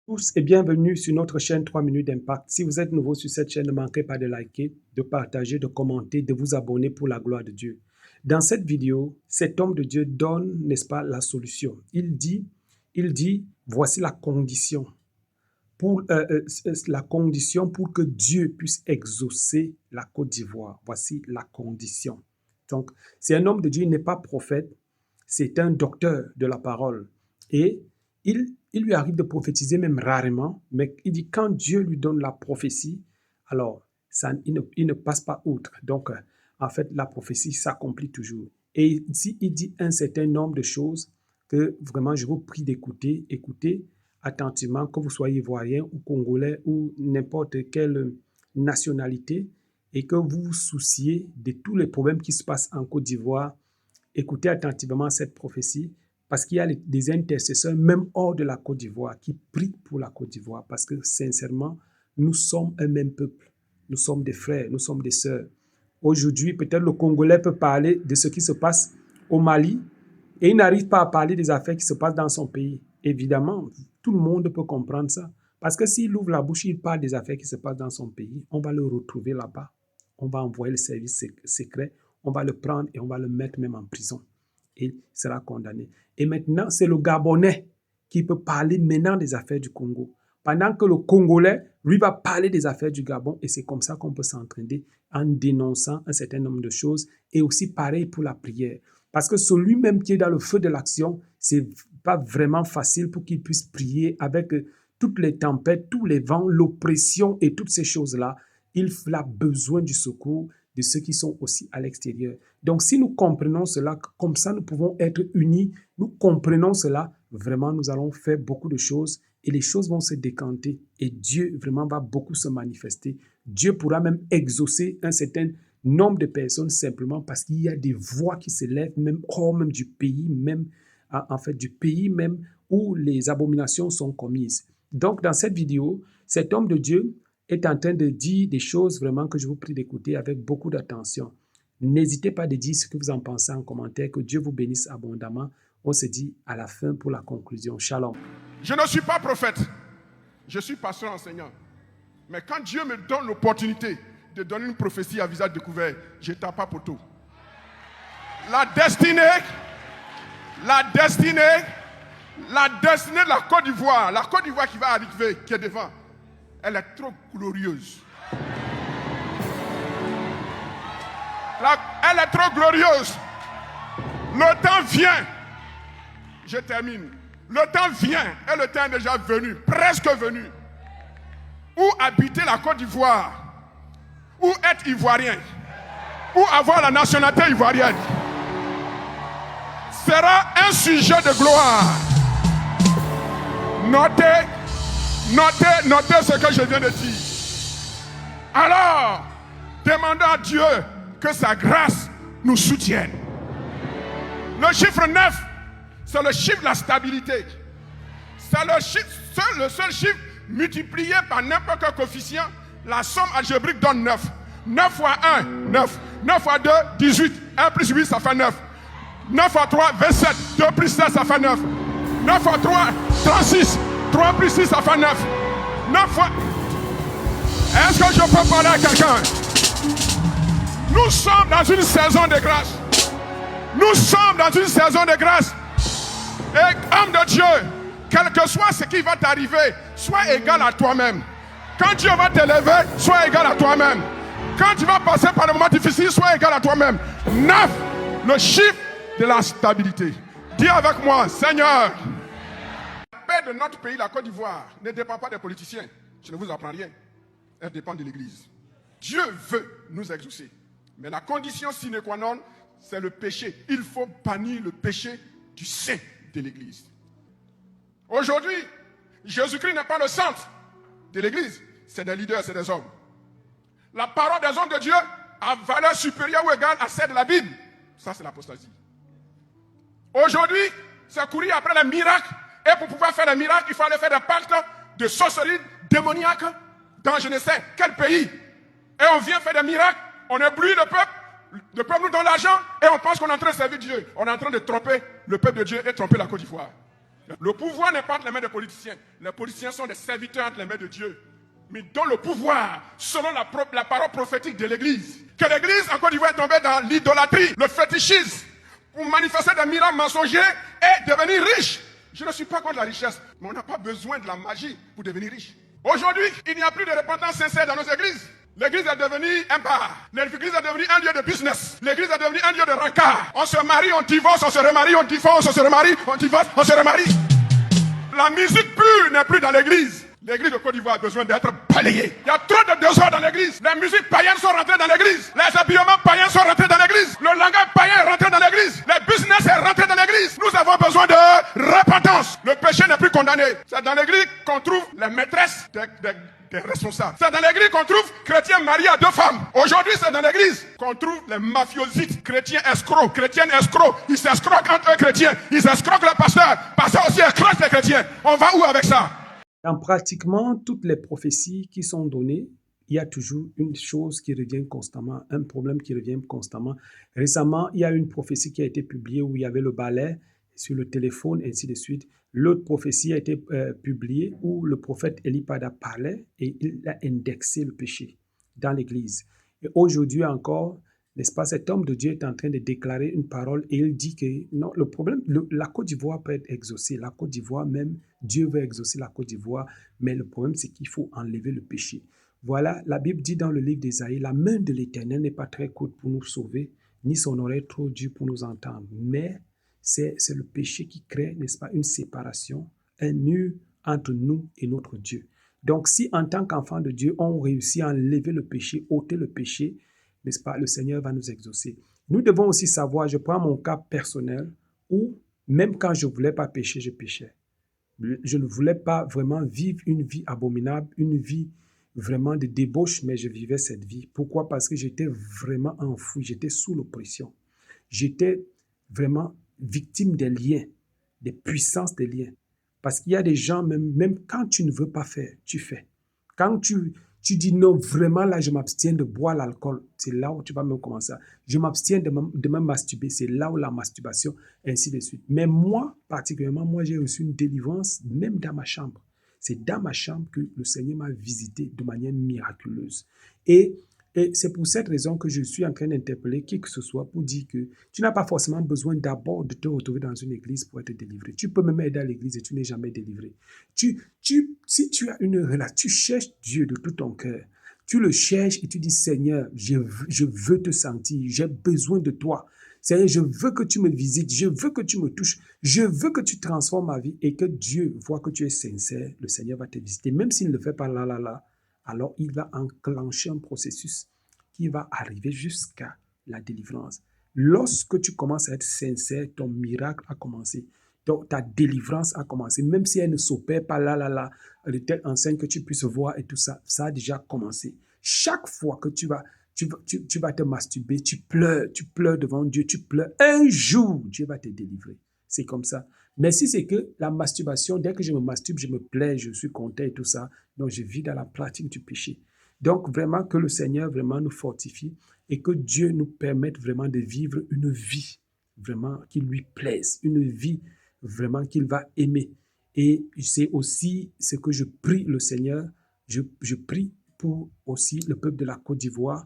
Tous et bienvenue sur notre chaîne 3 minutes d'impact. Si vous êtes nouveau sur cette chaîne, ne manquez pas de liker, de partager, de commenter, de vous abonner pour la gloire de Dieu. Dans cette vidéo, cet homme de Dieu donne, n'est-ce pas, la solution. Il dit, voici la condition pour que Dieu puisse exaucer la Côte d'Ivoire. Voici la condition. Donc, c'est un homme de Dieu, il n'est pas prophète, c'est un docteur de la parole. Et il lui arrive de prophétiser même rarement, mais il dit quand Dieu lui donne la prophétie, alors il ne passe pas outre. Donc, en fait, la prophétie s'accomplit toujours. Et ici, il dit un certain nombre de choses que vraiment je vous prie d'écouter. Écoutez attentivement, que vous soyez ivoirien ou congolais ou n'importe quelle nationalité, et que vous vous souciez de tous les problèmes qui se passent en Côte d'Ivoire. Écoutez attentivement cette prophétie, parce qu'il y a des intercesseurs, même hors de la Côte d'Ivoire, qui prient pour la Côte d'Ivoire, parce que sincèrement, nous sommes un même peuple. Nous sommes des frères, nous sommes des sœurs. Aujourd'hui, peut-être le Congolais peut parler de ce qui se passe au Mali, et il n'arrive pas à parler des affaires qui se passent dans son pays. Évidemment, tout le monde peut comprendre ça. Parce que s'il ouvre la bouche, il parle des affaires qui se passent dans son pays, on va le retrouver là-bas. On va envoyer le service secret, on va le prendre et on va le mettre même en prison. Il sera condamné. Et maintenant, c'est le Gabonais qui peut parler maintenant des affaires du Congo. Pendant que le Congolais, lui, va parler des affaires du Gabon. Et c'est comme ça qu'on peut s'entraîner en dénonçant un certain nombre de choses. Et aussi pareil pour la prière. Parce que celui même qui est dans le feu de l'action, c'est pas vraiment facile pour qu'il puisse prier avec toutes les tempêtes, tous les vents, l'oppression et toutes ces choses-là. Il a besoin du secours de ceux qui sont aussi à l'extérieur. Donc, si nous comprenons cela, comme ça, nous pouvons être unis, nous comprenons cela, vraiment, nous allons faire beaucoup de choses et les choses vont se décanter et Dieu vraiment va beaucoup se manifester. Dieu pourra même exaucer un certain nombre de personnes simplement parce qu'il y a des voix qui se lèvent, même hors même du pays, même en fait du pays même où les abominations sont commises. Donc, dans cette vidéo, cet homme de Dieu est en train de dire des choses vraiment que je vous prie d'écouter avec beaucoup d'attention. N'hésitez pas à dire ce que vous en pensez en commentaire, que Dieu vous bénisse abondamment. On se dit à la fin pour la conclusion. Shalom. Je ne suis pas prophète, je suis pasteur enseignant. Mais quand Dieu me donne l'opportunité de donner une prophétie à visage découvert, je ne tape pas poteau. La destinée de la Côte d'Ivoire qui va arriver, qui est devant, elle est trop glorieuse. Elle est trop glorieuse. Le temps vient. Je termine. Le temps vient et le temps est déjà venu, presque venu, où habiter la Côte d'Ivoire, où être ivoirien, où avoir la nationalité ivoirienne, sera un sujet de gloire. Notez ce que je viens de dire. Alors, demandons à Dieu que sa grâce nous soutienne. Le chiffre 9, c'est le chiffre de la stabilité. C'est le seul chiffre multiplié par n'importe quel coefficient. La somme algébrique donne 9. 9 fois 1, 9. 9 fois 2, 18. 1 plus 8, ça fait 9. 9 fois 3, 27. 2 plus 7, ça fait 9. 9 fois 3, 36. 3 plus 6, ça fait 9. 9 fois... Est-ce que je peux parler à quelqu'un? Nous sommes dans une saison de grâce. Nous sommes dans une saison de grâce. Et homme de Dieu, quel que soit ce qui va t'arriver, sois égal à toi-même. Quand Dieu va t'élever, sois égal à toi-même. Quand tu vas passer par des moments difficiles, sois égal à toi-même. 9, le chiffre de la stabilité. Dis avec moi, Seigneur, la paix de notre pays, la Côte d'Ivoire, ne dépend pas des politiciens. Je ne vous apprends rien. Elle dépend de l'Église. Dieu veut nous exaucer. Mais la condition sine qua non, c'est le péché. Il faut bannir le péché du sein de l'Église. Aujourd'hui, Jésus-Christ n'est pas le centre de l'Église. C'est des leaders, c'est des hommes. La parole des hommes de Dieu a valeur supérieure ou égale à celle de la Bible. Ça, c'est l'apostasie. Aujourd'hui, c'est courir après les miracles. Et pour pouvoir faire des miracles, il faut aller faire des pactes de sorcellerie démoniaque dans je ne sais quel pays. Et on vient faire des miracles, on éblouit le peuple nous donne l'argent et on pense qu'on est en train de servir Dieu. On est en train de tromper le peuple de Dieu et tromper la Côte d'Ivoire. Le pouvoir n'est pas entre les mains des politiciens. Les politiciens sont des serviteurs entre les mains de Dieu. Mais dans le pouvoir, selon la parole prophétique de l'Église, que l'Église en Côte d'Ivoire est tombée dans l'idolâtrie, le fétichisme, pour manifester des miracles mensongers et devenir riche. Je ne suis pas contre la richesse, mais on n'a pas besoin de la magie pour devenir riche. Aujourd'hui, il n'y a plus de repentance sincère dans nos églises. L'église est devenue un bar. L'église est devenue un lieu de business. L'église est devenue un lieu de rencard. On se marie, on divorce, on se remarie, on divorce, on se remarie, on divorce, on se remarie. La musique pure n'est plus dans l'église. L'église de Côte d'Ivoire a besoin d'être balayée. Il y a trop de désordre dans l'église. Les musiques païennes sont rentrées dans l'église. Les habillements païens sont rentrés dans l'église. Le langage païen est rentré dans l'église. Le business est rentré dans l'église. Nous avons besoin de repentance. Le péché n'est plus condamné. C'est dans l'église qu'on trouve les maîtresses des responsables. C'est dans l'église qu'on trouve chrétiens mariés à 2 femmes. Aujourd'hui, c'est dans l'église qu'on trouve les mafiosites, chrétiens escrocs, chrétiennes escrocs. Ils s'escroquent entre eux chrétiens. Ils escroquent le pasteur. Pasteur aussi escroque les chrétiens. On va où avec ça? Dans pratiquement toutes les prophéties qui sont données, il y a toujours une chose qui revient constamment, un problème qui revient constamment. Récemment, il y a une prophétie qui a été publiée où il y avait le balai sur le téléphone, ainsi de suite. L'autre prophétie a été publiée où le prophète Elipada parlait et il a indexé le péché dans l'Église. Et aujourd'hui encore, n'est-ce pas, cet homme de Dieu est en train de déclarer une parole et il dit que non, le problème, la Côte d'Ivoire peut être exaucée. La Côte d'Ivoire même, Dieu veut exaucer la Côte d'Ivoire, mais le problème c'est qu'il faut enlever le péché. Voilà, la Bible dit dans le livre d'Ésaïe, la main de l'Éternel n'est pas très courte pour nous sauver, ni son oreille trop dure pour nous entendre. Mais c'est le péché qui crée, n'est-ce pas, une séparation, un mur entre nous et notre Dieu. Donc si en tant qu'enfant de Dieu, on réussit à enlever le péché, ôter le péché, n'est-ce pas, le Seigneur va nous exaucer. Nous devons aussi savoir, je prends mon cas personnel, où même quand je ne voulais pas pécher, je péchais. Je ne voulais pas vraiment vivre une vie abominable, une vie vraiment de débauche, mais je vivais cette vie. Pourquoi? Parce que j'étais vraiment enfoui, j'étais sous l'oppression. J'étais vraiment victime des liens, des puissances des liens. Parce qu'il y a des gens, même quand tu ne veux pas faire, tu fais. Quand tu dis non, vraiment là, je m'abstiens de boire l'alcool, c'est là où tu vas même commencer. Je m'abstiens de me masturber, c'est là où la masturbation, ainsi de suite. Mais moi, particulièrement, moi, j'ai reçu une délivrance même dans ma chambre. C'est dans ma chambre que le Seigneur m'a visité de manière miraculeuse. Et c'est pour cette raison que je suis en train d'interpeller qui que ce soit pour dire que tu n'as pas forcément besoin d'abord de te retrouver dans une église pour être délivré. Tu peux même être dans l'église et tu n'es jamais délivré. Si tu as une relation, tu cherches Dieu de tout ton cœur. Tu le cherches et tu dis, Seigneur, je veux te sentir, j'ai besoin de toi. Seigneur, je veux que tu me visites, je veux que tu me touches, je veux que tu transformes ma vie et que Dieu voit que tu es sincère. Le Seigneur va te visiter, même s'il ne le fait pas là. Alors il va enclencher un processus qui va arriver jusqu'à la délivrance. Lorsque tu commences à être sincère, ton miracle a commencé. Donc ta délivrance a commencé. Même si elle ne s'opère pas là, de telle enseigne que tu puisses voir et tout ça, ça a déjà commencé. Chaque fois que tu vas te masturber, tu pleures devant Dieu, tu pleures. Un jour, Dieu va te délivrer. C'est comme ça. Mais si c'est que la masturbation, dès que je me masturbe, je me plais, je suis content et tout ça, donc je vis dans la pratique du péché. Donc vraiment que le Seigneur vraiment nous fortifie et que Dieu nous permette vraiment de vivre une vie vraiment qui lui plaise, une vie vraiment qu'il va aimer. Et c'est aussi ce que je prie le Seigneur, je prie pour aussi le peuple de la Côte d'Ivoire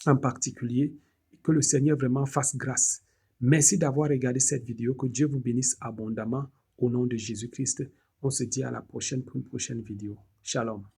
en particulier, que le Seigneur vraiment fasse grâce. Merci d'avoir regardé cette vidéo, que Dieu vous bénisse abondamment au nom de Jésus-Christ. On se dit à la prochaine pour une prochaine vidéo. Shalom.